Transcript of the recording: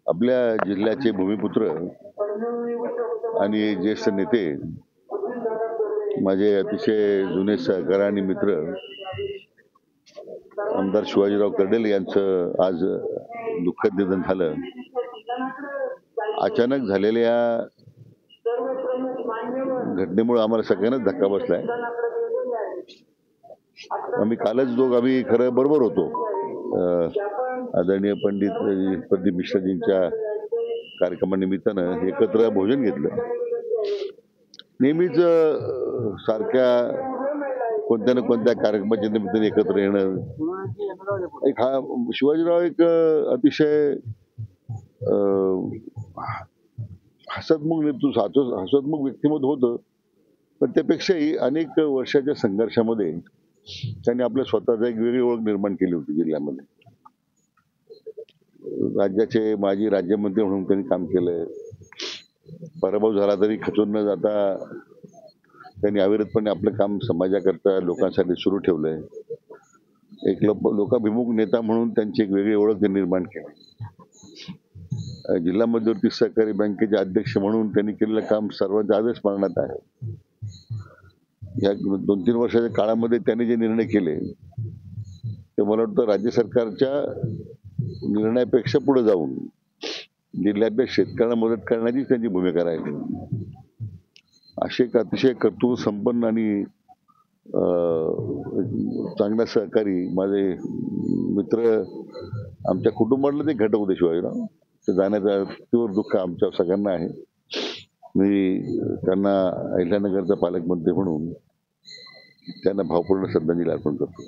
आपल्या जिल्ह्याचे भूमिपुत्र आणि ज्येष्ठ नेते, माझे अतिशय जुने सहकारी आणि मित्र आमदार शिवाजीराव कर्डिले यांचं आज दुःखद निधन झालं. अचानक झालेल्या घटनेमुळे आम्हाला सगळ्यांनाच धक्का बसलाय. आम्ही कालच आम्ही खरं बरोबर होतो. आदरणीय पंडित प्रदीप मिश्राजींच्या कार्यक्रमानिमित्तानं एकत्र भोजन घेतलं. नेहमीच सारख्या कोणत्या ना कोणत्या कार्यक्रमाच्या निमित्ताने एकत्र येणं, एक हा शिवाजीराव एक अतिशय हसतमुख व्यक्तिमत्व होतं. पण त्यापेक्षाही अनेक वर्षाच्या संघर्षामध्ये त्यांनी आपल्या स्वतःचा एक वेगळी ओळख निर्माण केली होती जिल्ह्यामध्ये. राज्याचे माजी राज्यमंत्री म्हणून त्यांनी काम केलंय. पराभव झाला तरी खचून न जाता त्यांनी अविरतपणे आपलं काम समाजाकरता लोकांसाठी सुरू ठेवलंय. एक लोकाभिमुख नेता म्हणून त्यांची एक वेगळी ओळख निर्माण केली. जिल्हा मध्यवर्ती सहकारी बँकेचे अध्यक्ष म्हणून त्यांनी केलेलं काम सर्वांच्या आजच स्मरणात आहे. या 2-3 वर्षाच्या काळामध्ये त्यांनी जे निर्णय केले ते मला वाटतं राज्य सरकारच्या निर्णयापेक्षा पुढे जाऊन जिल्ह्यातल्या शेतकऱ्यांना मदत करण्याची त्यांची भूमिका राहिली. असे एक अतिशय कर्तृत्व संपन्न आणि चांगला सहकारी माझे मित्र, आमच्या कुटुंबातलं ते घटक होते शिवाजीराव. ते जाण्याचं तीव्र दुःख आमच्या सगळ्यांना आहे. मी त्यांना अहिल्यानगरचा पालकमंत्री म्हणून त्यांना भावपूर्ण श्रद्धांजली अर्पण करतो.